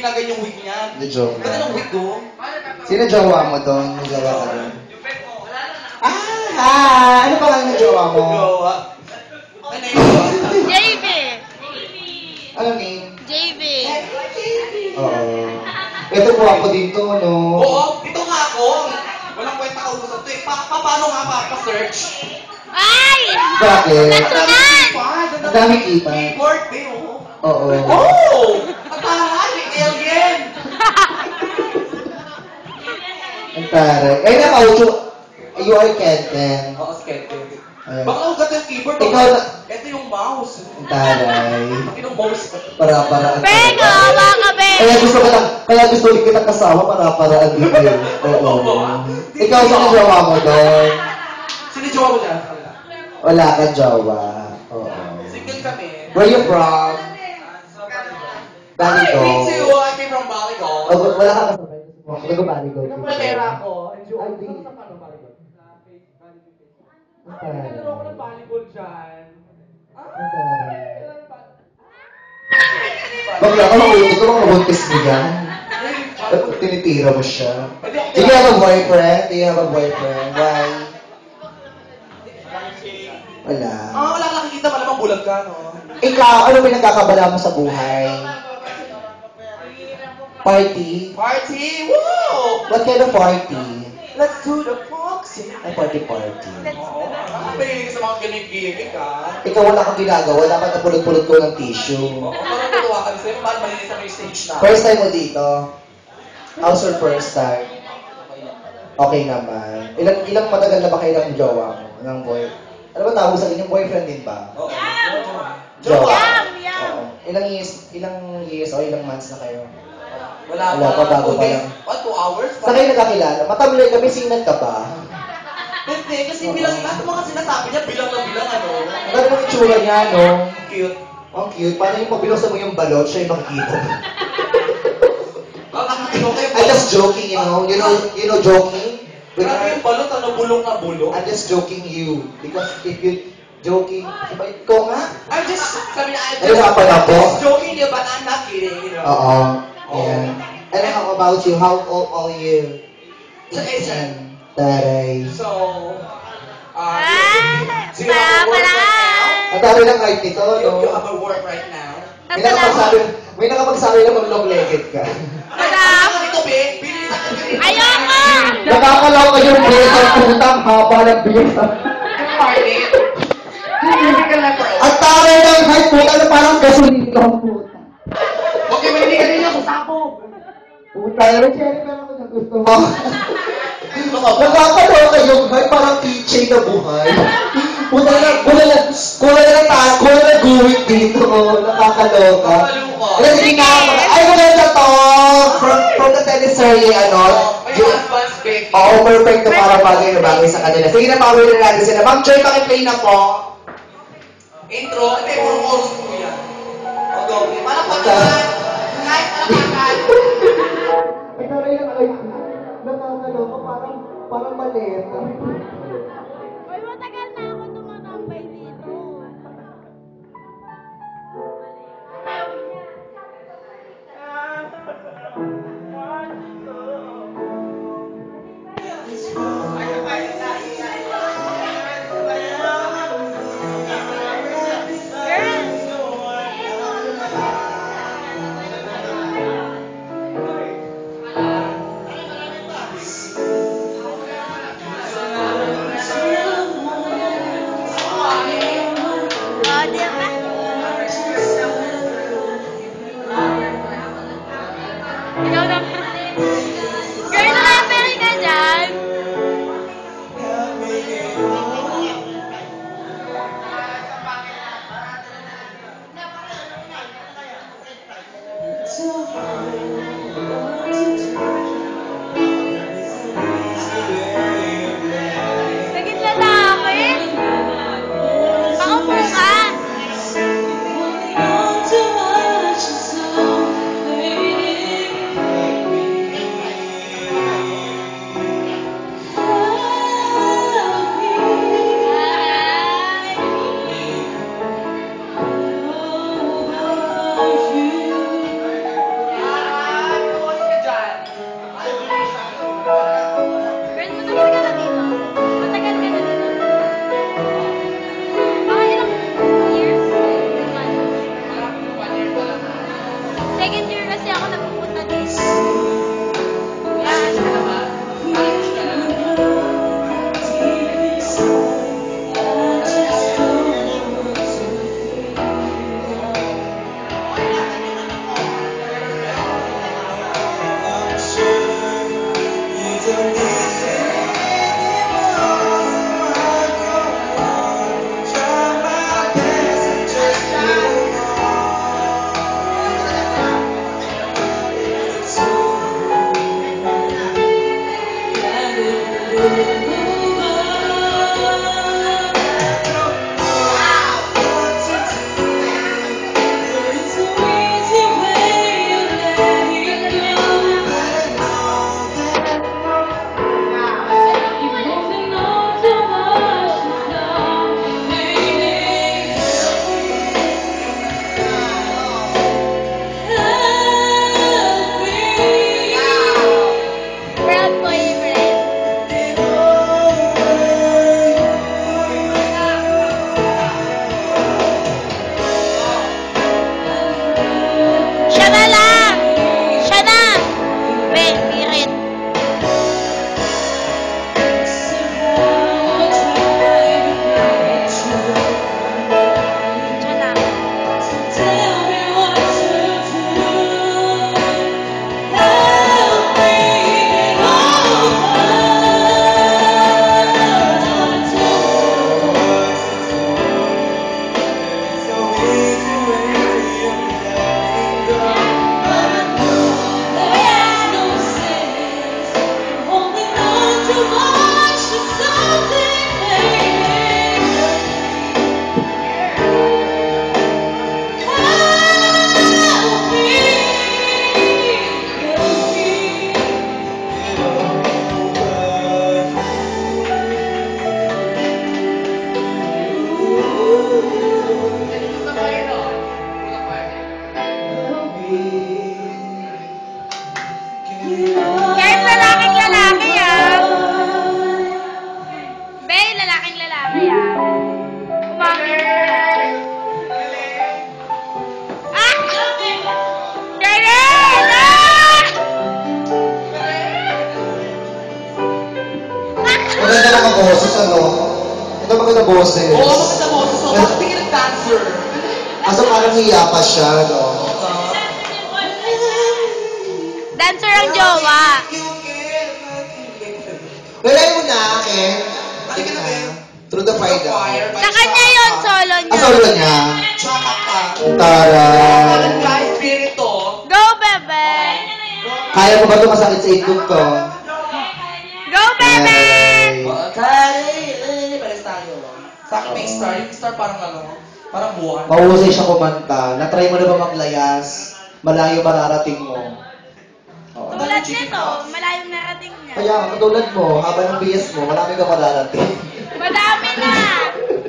ginagan yung wig niya. Joke Ganda lang. ng wig ko. Sino jowa mo doon? May jowa ka doon? Ano pa nga ng jowa mo? Jowa. Ano yun? JV. Ano name? JV. Oo. Ito po ako dito, no? Oo, dito nga ako. Walang kwenta kausap to eh. Paano nga pa-search? Ay! Bakit? Nasunan! Ang dami kita. Keyboard, eh, oo. Oo. Oh! Ang taray, may alien! Ang taray. Eh, napauso. You are Kenten. Oo, skete. Ayan. Baka ugat yung keyboard. Ikaw na... Ito yung mouse. Ang taray. Ito yung mouse. Para-paraan. Beng, awa ka, Beng! Kaya gusto ulit kita kasama para-paraan dito. Oo. Ikaw, sino jowa mo doon? Sino jowa mo dyan? Wala kang jowa. Oo. Single kami. Where you from? Hi, Baligo. me too. I came from Baligo. Oh, wala ka kasabay. Nag-Baligo. Yung pera ko, enjoy. Ay, di. Sa paano Baligo? Ang taray. Nagturo ako ng volleyball dyan. Ang taray. Bakla ka makulit ko, mga mabuntis mo dyan. Tinitira mo siya. Do you have a boyfriend? Do you have a boyfriend? Why? Wala. Wala ka nakikita, malamang bulag ka, no? Ikaw, ano pinagkakabala mo sa buhay? Party? Party! Woo! What kind of party? Let's do the foxy. Ay, party. Oo. May sa mga ganig-gimmick, ha? Ikaw wala kang ginagawa, dapat napulot-pulot ko ng tissue. Oo, parang natuwa ka sa'yo. Mahal malinis na may stage na. First time mo dito? How's your first time? Okay naman. Ilang matagal na ba kayo ng jowa mo? Ng boy? Ano ba tawag sa inyong boyfriend din ba? Oo. Jowa. Yum! Oo. Ilang years o ilang months na kayo? Wala Wala pa, bago 2 pa days. lang. What, 2 hours? Sa kayo nagkakilala? Matamlay kami, sinat ka ba? Hindi, kasi bilang lahat ng mga sinasabi niya, bilang na bilang, ano? Ang ganda ng itsura niya, no? Cute. Ang cute. Paano yung pagbilosan mo yung balot, siya yung makikita. Ang nakakino kayo. I'm just joking, you know? You know joking? With Grabe yung balot, ano? Bulong na bulong. I'm just joking you. Because if you joking, sabay ko nga. I'm just, sabi na, I'm Ayun nga pala po. just joking you, but I'm not kidding, you know? Oo. Yeah. And how about you? How old are you? So, 18. Taray. So, Ah! do you have a work right now? Ang dami ng height nito, You no? have a work right now? May nakapagsabi na mag-long-legged ka. Ano dito, Be? Bilis ako, bilis. Ayoko! Nakakalaw ka yung bilis ng putang haba ng bilis. Martin. Physical na pro. Ang taray ng height puta na parang gasolina ang puta. Okay, may hindi ka rin ako sapo. Puta na cherry pero ako na gusto mo. Nakakalaw ka yung height parang keychain na buhay. Puta na, kulang na guwit dito. Nakakaloka. Wala, sige nga. Ay, maganda to. From the teleserye, ano. May advance baking. Oo, perfect na para bagay na bagay sa kanila. Sige na, pawin na natin sila. Ma'am Joy, pakiplay na po. Intro, hindi, puro chorus po yan. O, go. Palakpakan. Kahit palakpakan. Ikaw rin ang ay, nakakaloka, parang maleta. Uy, matagal na ako tumatambay dito. Girl. Proud boyfriend. Siya na lang! Siya na! Ben, pirit. Siya na. Kahit lalaking lalaki ah. Ben, lalaking lalaki ah. Umangin ka. Ah! Galing! Ah! Maganda lang ang boses, ano? Ito maganda boses. Oo, maganda mo. So, bakit hindi ka nag-dancer? Kaso parang hiya pa siya, no? Dancer ang jowa. Lalay mo na, Ken. Halika na, Ben. Through the fire daw. Sa kanya yun, solo niya. Solo niya. Tsaka ka. Tara. Parang guys, spirito. Go, bebe! Kaya mo ba ito masakit sa itlog ko? Go, bebe! Okay. Pares tayo. Sa akin may star. Yung star parang ano, parang buwan. Mahusay siya kumanta. Na-try mo na ba maglayas? Malayo mararating mo. Oo. Tulad nito, malayong narating niya. Kaya katulad mo, haba ng BS mo, marami ka mararating. Madami na!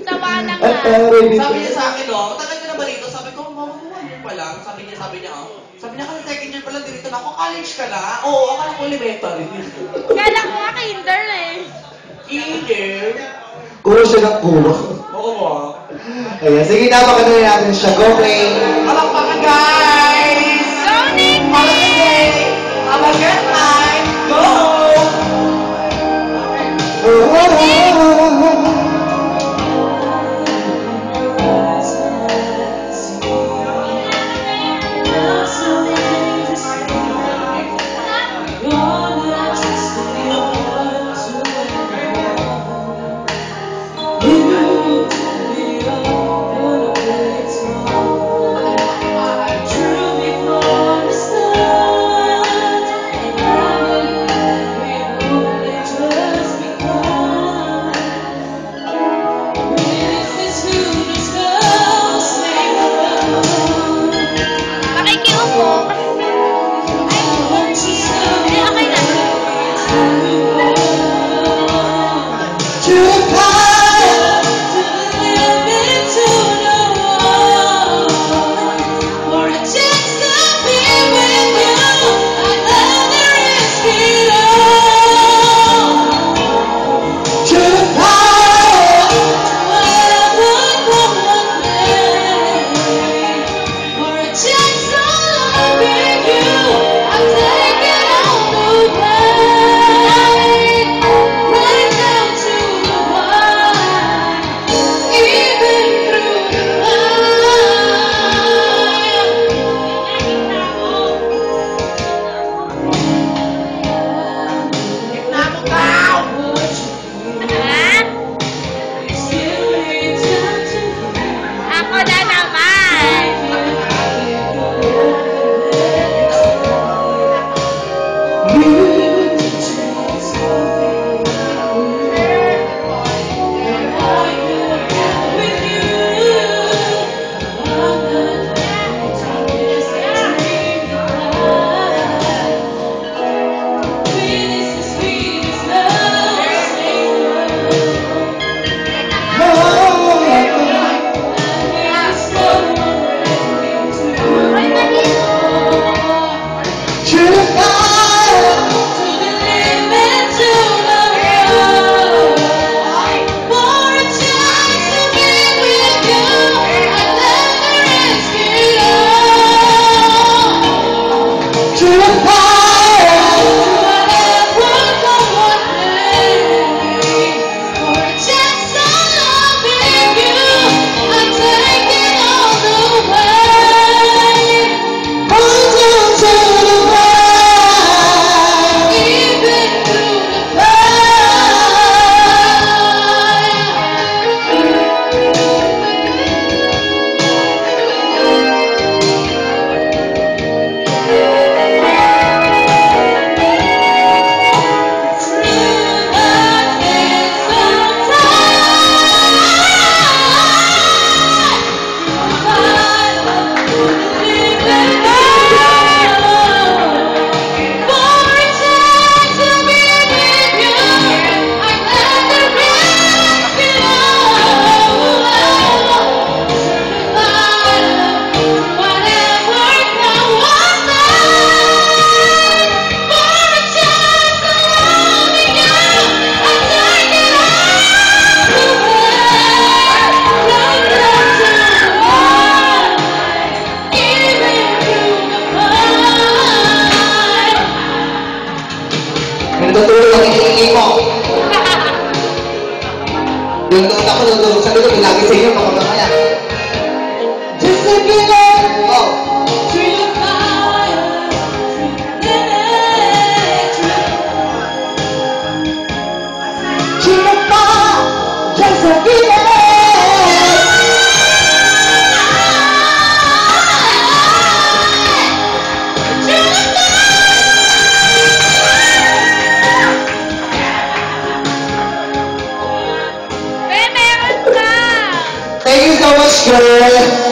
Sawa na Ay, nga. ready Sabi niya sa akin, oh, matagal ka na ba rito? Sabi ko, mama, 1 year pa lang. Sabi niya, oh. Sabi niya, kasi second year pa lang dito na ako. College ka na? Oo, akala ko elementary. Kala ko nga kinder eh. Kinder? Kuro siya ng kuro. Oo mo. Ayan, sige na, pakanoy natin siya. Go, play! Palakpakan, guys! Go, Nick! Holiday! Have a good night! Go! You the fire. Natutulog ang hinihingi mo. Yung doon ako, nung sabi ko, lagi sa inyo, baka mamaya. Just a minute! Oh. Just a minute! Thank you so much, girl.